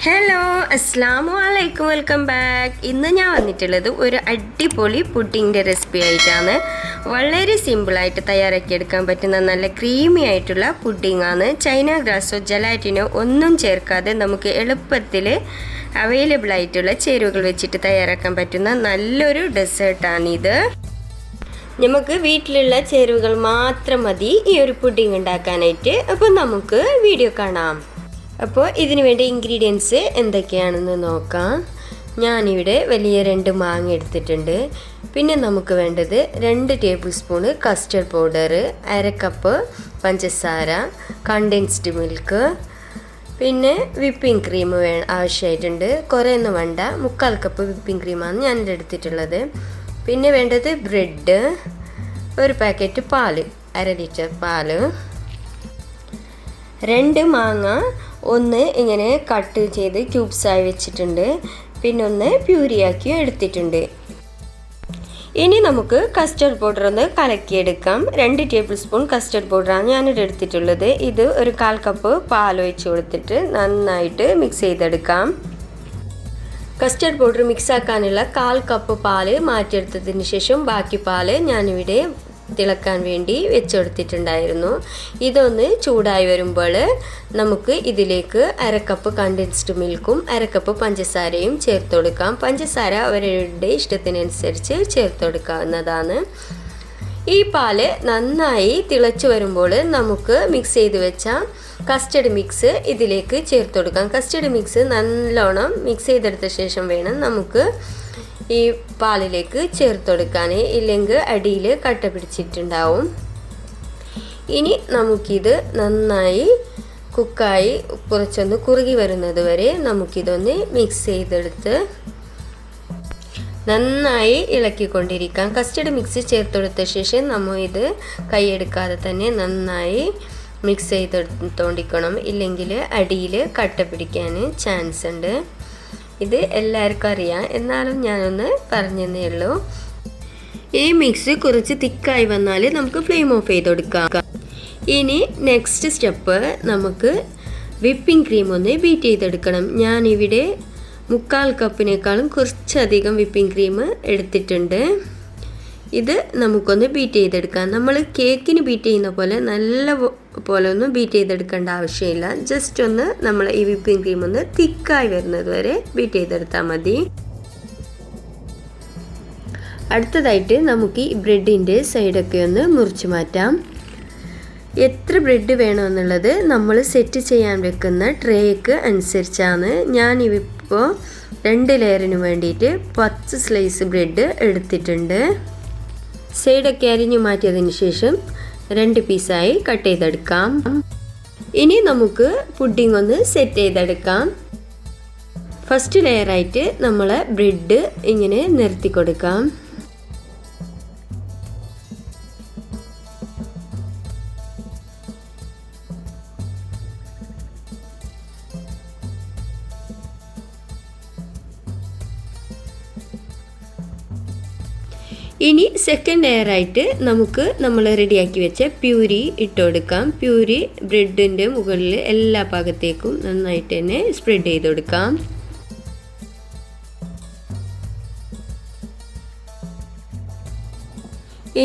Hello അസ്സലാമു അലൈക്കും welcome back. ഇന്ന് ഞാൻ വന്നിട്ടുള്ളത് ഒരു അടിപൊളി പുഡിങ്ങിൻ്റെ റെസിപ്പി ആയിട്ടാണ്. വളരെ സിമ്പിളായിട്ട് തയ്യാറാക്കിയെടുക്കാൻ പറ്റുന്ന നല്ല ക്രീമി ആയിട്ടുള്ള പുഡിങ്ങാണ്. ചൈന ഗ്രാസോ ജലാറ്റിനോ ഒന്നും ചേർക്കാതെ നമുക്ക് എളുപ്പത്തിൽ അവൈലബിൾ ആയിട്ടുള്ള ചേരുവകൾ വെച്ചിട്ട് തയ്യാറാക്കാൻ പറ്റുന്ന നല്ലൊരു ഡെസേർട്ടാണിത്. നമുക്ക് വീട്ടിലുള്ള ചേരുവകൾ മാത്രം മതി ഈ ഒരു പുഡിങ് ഉണ്ടാക്കാനായിട്ട്. അപ്പോൾ നമുക്ക് വീഡിയോ കാണാം. അപ്പോൾ ഇതിനു വേണ്ട ഇൻഗ്രീഡിയൻസ് എന്തൊക്കെയാണെന്ന് നോക്കാം. ഞാനിവിടെ വലിയ 2 മാങ്ങ എടുത്തിട്ടുണ്ട്. പിന്നെ നമുക്ക് വേണ്ടത് 2 table spoon custard powder, 1/2 cup പഞ്ചസാര, കണ്ടൻസ്ഡ് മിൽക്ക്, പിന്നെ വിപ്പിംഗ് ക്രീം ആവശ്യമായിട്ടുണ്ട്. കുറേയൊന്നും വേണ്ട, 3/4 കപ്പ് വിപ്പിംഗ് ക്രീമാണ് ഞാനിവിടെ എടുത്തിട്ടുള്ളത്. പിന്നെ വേണ്ടത് ബ്രെഡ്, 1 പാക്കറ്റ് പാല്, 1/2 ലിറ്റർ പാല്, 2 മാങ്ങ ഒന്ന് ഇങ്ങനെ കട്ട് ചെയ്ത് ക്യൂബ്സായി വെച്ചിട്ടുണ്ട്. പിന്നെ ഒന്ന് പ്യൂരിയാക്കി എടുത്തിട്ടുണ്ട്. ഇനി നമുക്ക് കസ്റ്റർഡ് പൗഡർ ഒന്ന് കലക്കിയെടുക്കാം. 2 ടേബിൾ സ്പൂൺ കസ്റ്റർഡ് പൗഡറാണ് ഞാനിവിടെ എടുത്തിട്ടുള്ളത്. ഇത് 1/4 കപ്പ് പാൽ ഒഴിച്ച് കൊടുത്തിട്ട് നന്നായിട്ട് മിക്സ് ചെയ്തെടുക്കാം. കസ്റ്റർഡ് പൗഡർ മിക്സാക്കാനുള്ള 1/4 കപ്പ് പാല് മാറ്റിയെടുത്തതിന് ശേഷം ബാക്കി പാല് ഞാനിവിടെ തിളക്കാൻ വേണ്ടി വെച്ചെടുത്തിട്ടുണ്ടായിരുന്നു. ഇതൊന്ന് ചൂടായി വരുമ്പോൾ നമുക്ക് ഇതിലേക്ക് 1/2 കപ്പ് കണ്ടൻസ്ഡ് മിൽക്കും 1/2 കപ്പ് പഞ്ചസാരയും ചേർത്ത് കൊടുക്കാം. പഞ്ചസാര അവരുടെ ഇഷ്ടത്തിനനുസരിച്ച് ചേർത്ത് കൊടുക്കാവുന്നതാണ്. ഈ പാല് നന്നായി തിളച്ചു വരുമ്പോൾ നമുക്ക് മിക്സ് ചെയ്ത് വെച്ച കസ്റ്റർഡ് മിക്സ് ഇതിലേക്ക് ചേർത്ത് കൊടുക്കാം. കസ്റ്റർഡ് മിക്സ് നല്ലോണം മിക്സ് ചെയ്തെടുത്ത ശേഷം വേണം നമുക്ക് ഈ പാലിലേക്ക് ചേർത്ത് കൊടുക്കാൻ, ഇല്ലെങ്കിൽ അടിയിൽ കട്ട പിടിച്ചിട്ടുണ്ടാവും. ഇനി നമുക്കിത് നന്നായി കുക്കായി കുറച്ചൊന്ന് കുറുകി വരുന്നത് വരെ നമുക്കിതൊന്ന് മിക്സ് ചെയ്തെടുത്ത് നന്നായി ഇളക്കിക്കൊണ്ടിരിക്കാം. കസ്റ്റർഡ് മിക്സ് ചേർത്ത് കൊടുത്ത ശേഷം നമ്മൾ ഇത് കൈയെടുക്കാതെ തന്നെ നന്നായി മിക്സ് ചെയ്തെടുത്തോണ്ടിരിക്കണം, ഇല്ലെങ്കിൽ അടിയിൽ കട്ട പിടിക്കാൻ ചാൻസ് ഉണ്ട്. ഇത് എല്ലാവർക്കും അറിയാം, എന്നാലും ഞാനൊന്ന് പറഞ്ഞതേ ഉള്ളൂ. ഈ മിക്സ് കുറച്ച് തിക്കായി വന്നാൽ നമുക്ക് ഫ്ലെയിം ഓഫ് ചെയ്ത് കൊടുക്കാം. ഇനി നെക്സ്റ്റ് സ്റ്റെപ്പ് നമുക്ക് വിപ്പിംഗ് ക്രീം ഒന്ന് ബീറ്റ് ചെയ്തെടുക്കണം. ഞാനിവിടെ 3/4 കപ്പിനേക്കാളും കുറച്ചധികം വിപ്പിംഗ് ക്രീം എടുത്തിട്ടുണ്ട്. ഇത് നമുക്കൊന്ന് ബീറ്റ് ചെയ്തെടുക്കാം. നമ്മൾ കേക്കിന് ബീറ്റ് ചെയ്യുന്ന പോലെ നല്ല പോലെ ഒന്നും ബീറ്റ് ചെയ്തെടുക്കേണ്ട ആവശ്യമില്ല. ജസ്റ്റ് ഒന്ന് നമ്മൾ ഈ വിപ്പിംഗ് ക്രീം ഒന്ന് തിക്കായി വരുന്നത് വരെ ബീറ്റ് ചെയ്തെടുത്താൽ മതി. അടുത്തതായിട്ട് നമുക്ക് ഈ ബ്രെഡിൻ്റെ സൈഡൊക്കെ ഒന്ന് മുറിച്ച് മാറ്റാം. എത്ര ബ്രെഡ് വേണമെന്നുള്ളത് നമ്മൾ സെറ്റ് ചെയ്യാൻ വെക്കുന്ന ട്രേക്ക് അനുസരിച്ചാണ്. ഞാനിപ്പോൾ 2 ലെയറിന് വേണ്ടിയിട്ട് 10 സ്ലൈസ് ബ്രെഡ് എടുത്തിട്ടുണ്ട്. സൈഡൊക്കെ അരിഞ്ഞു മാറ്റിയതിന് ശേഷം 2 പീസായി കട്ട് ചെയ്തെടുക്കാം. ഇനി നമുക്ക് പുഡിംഗ് ഒന്ന് സെറ്റ് ചെയ്തെടുക്കാം. ഫസ്റ്റ് ലെയറായിട്ട് നമ്മൾ ബ്രെഡ് ഇങ്ങനെ നിരത്തി കൊടുക്കാം. ഇനി സെക്കൻഡ് ലെയറായിട്ട് നമുക്ക് നമ്മൾ റെഡിയാക്കി വെച്ച പ്യൂരി ഇട്ട് കൊടുക്കാം. പ്യൂരി ബ്രെഡിൻ്റെ മുകളിൽ എല്ലാ ഭാഗത്തേക്കും നന്നായിട്ട് തന്നെ സ്പ്രെഡ് ചെയ്ത് കൊടുക്കാം.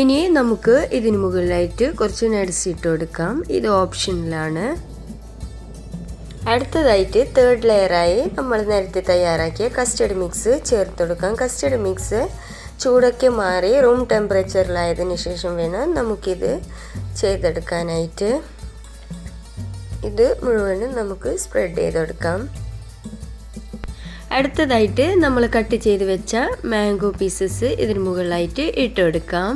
ഇനി നമുക്ക് ഇതിന് മുകളിലായിട്ട് കുറച്ച് നട്സ് ഇട്ട് കൊടുക്കാം. ഇത് ഓപ്ഷനിലാണ്. അടുത്തതായിട്ട് തേർഡ് ലെയറായി നമ്മൾ നേരത്തെ തയ്യാറാക്കിയ കസ്റ്റർഡ് മിക്സ് ചേർത്ത് കൊടുക്കാം. കസ്റ്റർഡ് മിക്സ് ചൂടൊക്കെ മാറി റൂം ടെമ്പറേച്ചറിലായതിന് ശേഷം വേണം നമുക്കിത് ചെയ്തെടുക്കാനായിട്ട്. ഇത് മുഴുവനും നമുക്ക് സ്പ്രെഡ് ചെയ്തെടുക്കാം. അടുത്തതായിട്ട് നമ്മൾ കട്ട് ചെയ്ത് വെച്ച മാംഗോ പീസസ് ഇതിന് മുകളിലായിട്ട് ഇട്ട് കൊടുക്കാം.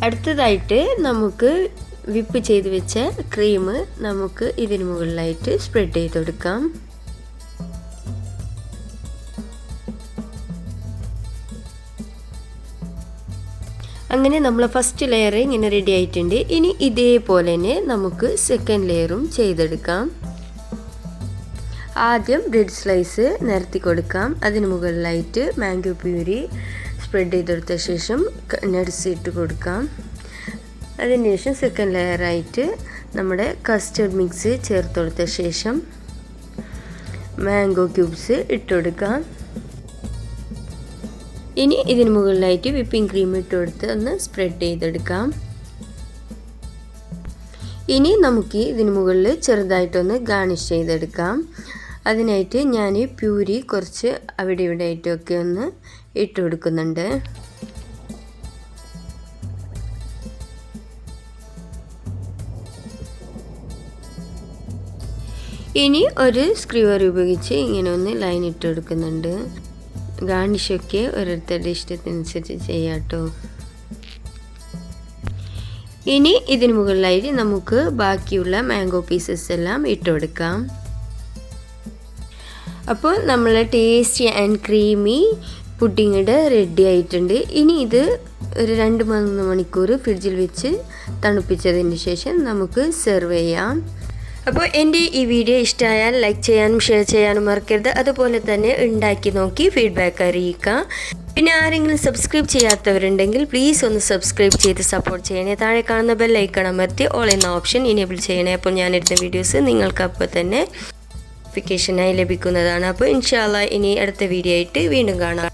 അടുത്തതായിട്ട് നമുക്ക് വിപ്പ് ചെയ്ത് വെച്ച ക്രീം നമുക്ക് ഇതിന് മുകളിലായിട്ട് സ്പ്രെഡ് ചെയ്ത് കൊടുക്കാം. അങ്ങനെ നമ്മൾ ഫസ്റ്റ് ലെയർ ഇങ്ങനെ റെഡി ആയിട്ടുണ്ട്. ഇനി ഇതേപോലെ തന്നെ നമുക്ക് സെക്കൻഡ് ലെയറും ചെയ്തെടുക്കാം. ആദ്യം ബ്രെഡ് സ്ലൈസ് നിരത്തി കൊടുക്കാം. അതിന് മുകളിലായിട്ട് മാംഗോ പ്യൂരി സ്പ്രെഡ് ചെയ്തെടുത്ത ശേഷം നട്സ് ഇട്ട് കൊടുക്കാം. അതിനുശേഷം സെക്കൻഡ് ലെയറായിട്ട് നമ്മുടെ കസ്റ്റർഡ് മിക്സ് ചേർത്ത് കൊടുത്ത ശേഷം മാംഗോ ക്യൂബ്സ് ഇട്ട് കൊടുക്കാം. ഇനി ഇതിന് മുകളിലായിട്ട് വിപ്പിംഗ് ക്രീം ഇട്ട് കൊടുത്ത് ഒന്ന് സ്പ്രെഡ് ചെയ്തെടുക്കാം. ഇനി നമുക്ക് ഇതിന് മുകളിൽ ചെറുതായിട്ടൊന്ന് ഗാർണിഷ് ചെയ്തെടുക്കാം. അതിനായിട്ട് ഞാൻ പ്യൂരി കുറച്ച് അവിടെ ഇവിടെ ആയിട്ടൊക്കെ ഒന്ന് ഇട്ട് കൊടുക്കുന്നുണ്ട്. ഇനി ഒരു സ്ക്രീവർ ഉപയോഗിച്ച് ഇങ്ങനെ ഒന്ന് ലൈൻ ഇട്ട് കൊടുക്കുന്നുണ്ട്. ഗാർണിഷൊക്കെ ഓരോരുത്തരുടെ ഇഷ്ടത്തിനനുസരിച്ച് ചെയ്യാം കേട്ടോ. ഇനി ഇതിന് മുകളിലായിട്ട് നമുക്ക് ബാക്കിയുള്ള മാംഗോ പീസസ് എല്ലാം ഇട്ട് കൊടുക്കാം. അപ്പോൾ നമ്മൾ tasty and creamy pudding ready ആയിട്ടുണ്ട്. ഇനി ഇത് ഒരു 2-3 മണിക്കൂർ ഫ്രിഡ്ജിൽ വെച്ച് തണുപ്പിച്ചതിന് ശേഷം നമുക്ക് സെർവ് ചെയ്യാം. അപ്പോൾ എൻ്റെ ഈ വീഡിയോ ഇഷ്ടമായാൽ ലൈക്ക് ചെയ്യാനും ഷെയർ ചെയ്യാനും മറക്കരുത്. അതുപോലെ തന്നെ ഉണ്ടാക്കി നോക്കി ഫീഡ്ബാക്ക് അറിയിക്കുക. പിന്നെ ആരെങ്കിലും സബ്സ്ക്രൈബ് ചെയ്യാത്തവരുണ്ടെങ്കിൽ പ്ലീസ് ഒന്ന് സബ്സ്ക്രൈബ് ചെയ്ത് സപ്പോർട്ട് ചെയ്യണേ. താഴെ കാണുന്ന ബെൽ ഐക്കൺ അമർത്തി ഓൾ എന്ന ഓപ്ഷൻ ഇനേബിൾ ചെയ്യണേ. അപ്പോൾ ഞാനിടുന്ന വീഡിയോസ് നിങ്ങൾക്ക് അപ്പോൾ തന്നെ നോട്ടിഫിക്കേഷനായി ലഭിക്കുന്നതാണ്. അപ്പോൾ ഇൻഷാ അല്ലാഹ് ഇനി അടുത്ത വീഡിയോ ആയിട്ട് വീണ്ടും കാണാം.